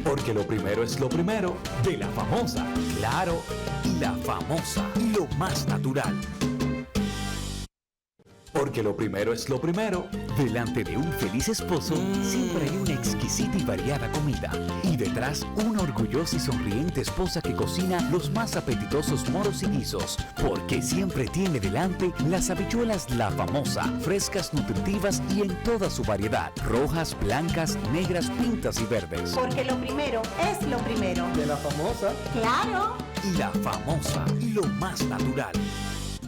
Porque lo primero es lo primero. De La Famosa, claro. La Famosa, lo más natural. Porque lo primero es lo primero. Delante de un feliz esposo, siempre hay una exquisita y variada comida. Y detrás, una orgullosa y sonriente esposa que cocina los más apetitosos moros y guisos. Porque siempre tiene delante las habichuelas La Famosa, frescas, nutritivas y en toda su variedad. Rojas, blancas, negras, pintas y verdes. Porque lo primero es lo primero. De la famosa. ¡Claro! La Famosa, lo más natural.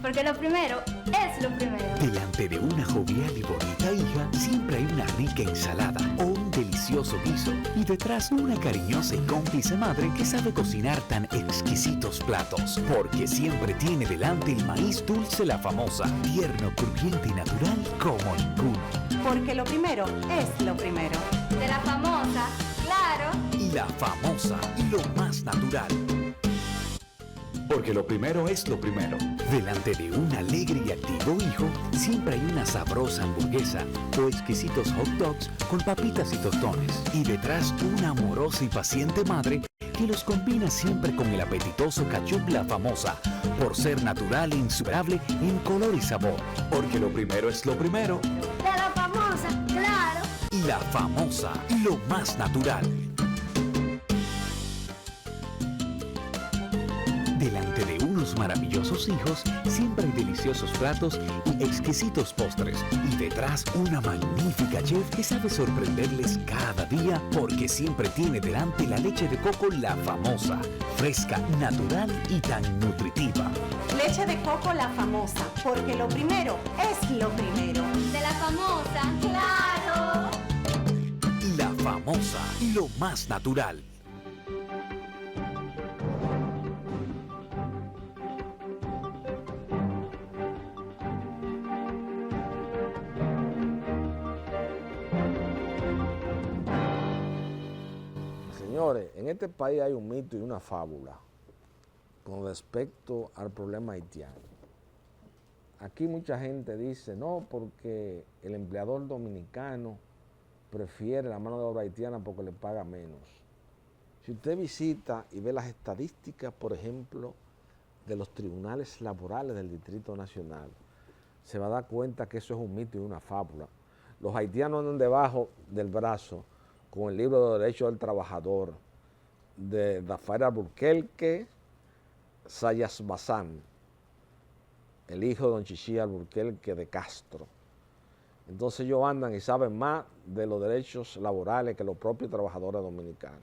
Porque lo primero es lo primero. Delante de una jovial y bonita hija, siempre hay una rica ensalada o un delicioso guiso. Y detrás una cariñosa y cómplice madre que sabe cocinar tan exquisitos platos. Porque siempre tiene delante el maíz dulce La Famosa, tierno, crujiente y natural como ninguno. Porque lo primero es lo primero. De la famosa, claro. La Famosa, lo más natural. Porque lo primero es lo primero. Delante de un alegre y activo hijo, siempre hay una sabrosa hamburguesa o exquisitos hot dogs con papitas y tostones. Y detrás una amorosa y paciente madre que los combina siempre con el apetitoso ketchup La Famosa, por ser natural e insuperable en color y sabor. Porque lo primero es lo primero. De la famosa, claro. La Famosa, lo más natural. Delante de unos maravillosos hijos, siempre hay deliciosos platos y exquisitos postres. Y detrás una magnífica chef que sabe sorprenderles cada día, porque siempre tiene delante la leche de coco La Famosa, fresca, natural y tan nutritiva. Leche de coco, la famosa. Porque lo primero es lo primero. De la famosa, claro. La Famosa, lo más natural. Señores, en este país hay un mito y una fábula con respecto al problema haitiano. Aquí mucha gente dice, no, porque el empleador dominicano prefiere la mano de obra haitiana porque le paga menos. Si usted visita y ve las estadísticas, por ejemplo, de los tribunales laborales del Distrito Nacional, se va a dar cuenta que eso es un mito y una fábula. Los haitianos andan debajo del brazo con el libro de Derechos del Trabajador de Rafael Alburquerque Sayas Bazán, el hijo de don Chichi Alburquerque de Castro. Entonces ellos andan y saben más de los derechos laborales que los propios trabajadores dominicanos.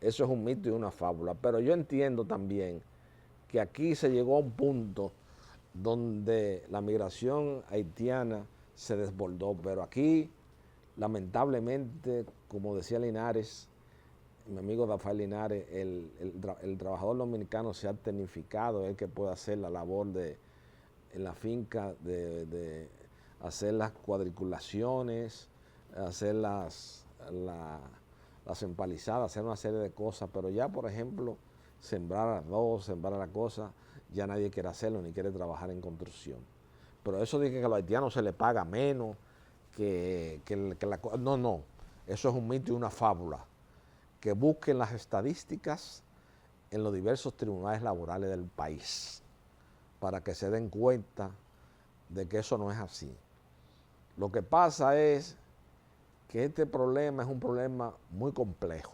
eso es un mito y una fábula. Pero yo entiendo también que aquí se llegó a un punto donde la migración haitiana se desbordó, pero aquí, lamentablemente, como decía Linares, mi amigo Rafael Linares, el trabajador dominicano se ha tecnificado, el que puede hacer la labor en la finca de hacer las cuadriculaciones, hacer las empalizadas, hacer una serie de cosas, pero ya, por ejemplo, sembrar arroz, sembrar la cosa, ya nadie quiere hacerlo ni quiere trabajar en construcción. Pero eso de que a los haitianos se les paga menos, no, eso es un mito y una fábula. Que busquen las estadísticas en los diversos tribunales laborales del país para que se den cuenta de que eso no es así. Lo que pasa es que este problema es un problema muy complejo.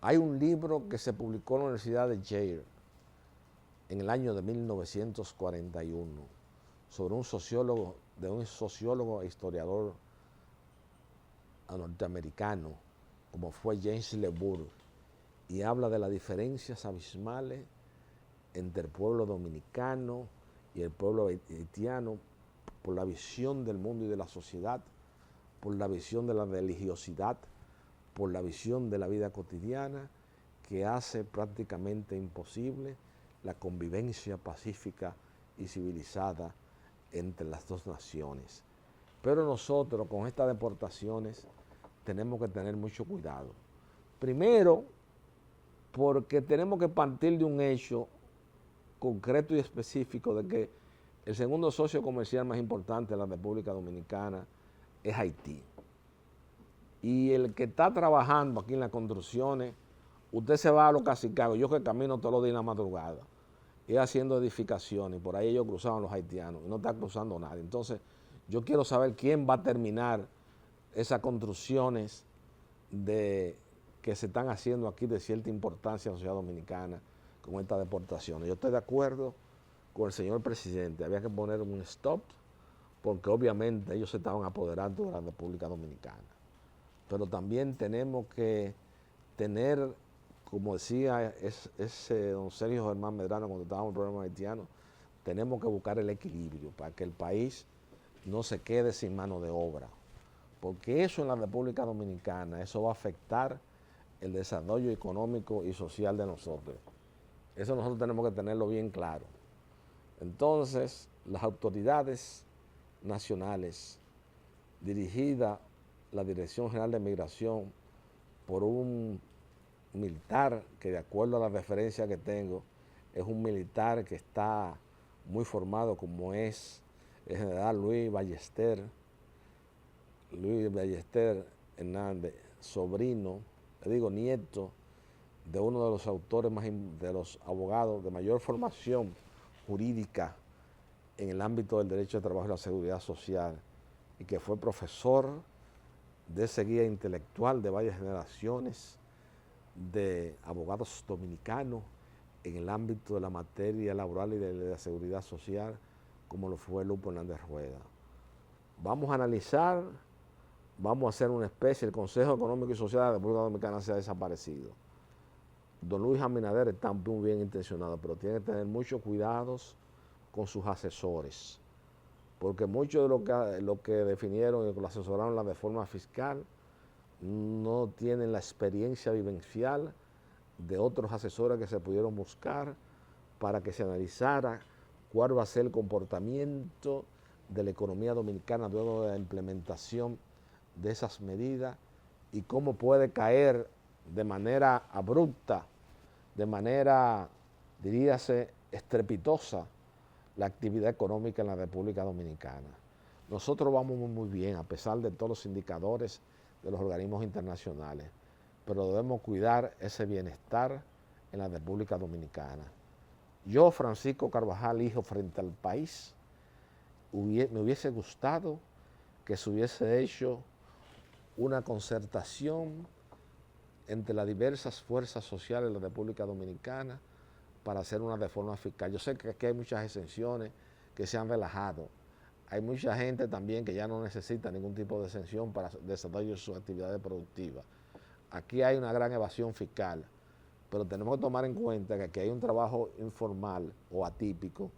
Hay un libro que se publicó en la Universidad de Yale en el año de 1941 sobre un sociólogo e historiador norteamericano, como fue James LeBour, y habla de las diferencias abismales entre el pueblo dominicano y el pueblo haitiano por la visión del mundo y de la sociedad, por la visión de la religiosidad, por la visión de la vida cotidiana, que hace prácticamente imposible la convivencia pacífica y civilizada entre las dos naciones. Pero nosotros con estas deportaciones tenemos que tener mucho cuidado. Primero, porque tenemos que partir de un hecho concreto y específico de que el segundo socio comercial más importante de la República Dominicana es Haití. Y el que está trabajando aquí en las construcciones, usted se va a los cacicagos, yo que camino todos los días en la madrugada, y haciendo edificaciones, y por ahí ellos cruzaban los haitianos, y no está cruzando nadie. Entonces, yo quiero saber quién va a terminar esas construcciones que se están haciendo aquí de cierta importancia en la sociedad dominicana con estas deportaciones. Yo estoy de acuerdo con el señor presidente, había que poner un stop, porque obviamente ellos se estaban apoderando de la República Dominicana. Pero también tenemos que tener, como decía ese don Sergio Germán Medrano cuando estábamos en el programa haitiano, tenemos que buscar el equilibrio para que el país no se quede sin mano de obra. Porque eso en la República Dominicana, eso va a afectar el desarrollo económico y social de nosotros. Eso nosotros tenemos que tenerlo bien claro. Entonces, las autoridades nacionales, dirigida la Dirección General de Migración por un militar que, de acuerdo a la referencia que tengo, es un militar que está muy formado, como es el general Luis Ballester Hernández, sobrino, nieto de uno de los autores de los abogados de mayor formación jurídica en el ámbito del derecho de trabajo y la seguridad social, y que fue profesor de ese guía intelectual de varias generaciones de abogados dominicanos en el ámbito de la materia laboral y de la seguridad social, como lo fue Lupo Hernández Rueda. Vamos a analizar, vamos a hacer una especie, el Consejo Económico y Social de la República Dominicana se ha desaparecido. Don Luis Abinader está muy bien intencionado, pero tiene que tener muchos cuidados con sus asesores, porque muchos de lo que definieron y lo asesoraron la reforma fiscal no tienen la experiencia vivencial de otros asesores que se pudieron buscar para que se analizara cuál va a ser el comportamiento de la economía dominicana luego de la implementación de esas medidas y cómo puede caer de manera abrupta, de manera, diríase, estrepitosa, la actividad económica en la República Dominicana. Nosotros vamos muy bien, a pesar de todos los indicadores de los organismos internacionales, pero debemos cuidar ese bienestar en la República Dominicana. Yo, Francisco Carvajal, hijo, frente al país, me hubiese gustado que se hubiese hecho una concertación entre las diversas fuerzas sociales de la República Dominicana para hacer una reforma fiscal. Yo sé que aquí hay muchas exenciones que se han relajado. Hay mucha gente también que ya no necesita ningún tipo de exención para desarrollar sus actividades productivas. aquí hay una gran evasión fiscal, pero tenemos que tomar en cuenta que aquí hay un trabajo informal o atípico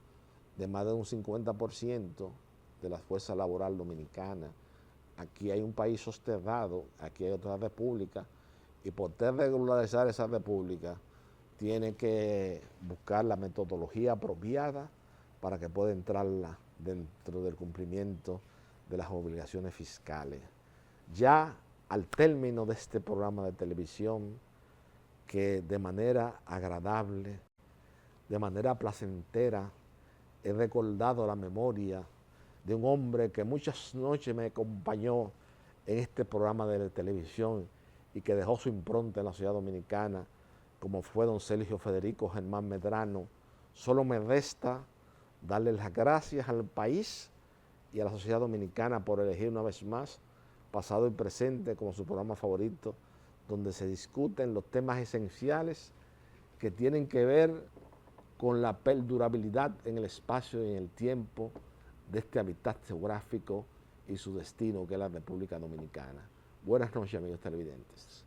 de más de un 50% de la fuerza laboral dominicana. Aquí hay un país soterrado, aquí hay otra república, y por regularizar esa república, tiene que buscar la metodología apropiada para que pueda entrar dentro del cumplimiento de las obligaciones fiscales. Ya al término de este programa de televisión, que de manera agradable, de manera placentera, he recordado la memoria de un hombre que muchas noches me acompañó en este programa de televisión y que dejó su impronta en la sociedad dominicana, como fue don Sergio Federico Germán Medrano. Solo me resta darle las gracias al país y a la sociedad dominicana por elegir una vez más Pasado y Presente como su programa favorito, donde se discuten los temas esenciales que tienen que ver con la perdurabilidad en el espacio y en el tiempo de este hábitat geográfico y su destino, que es la República Dominicana. Buenas noches, amigos televidentes.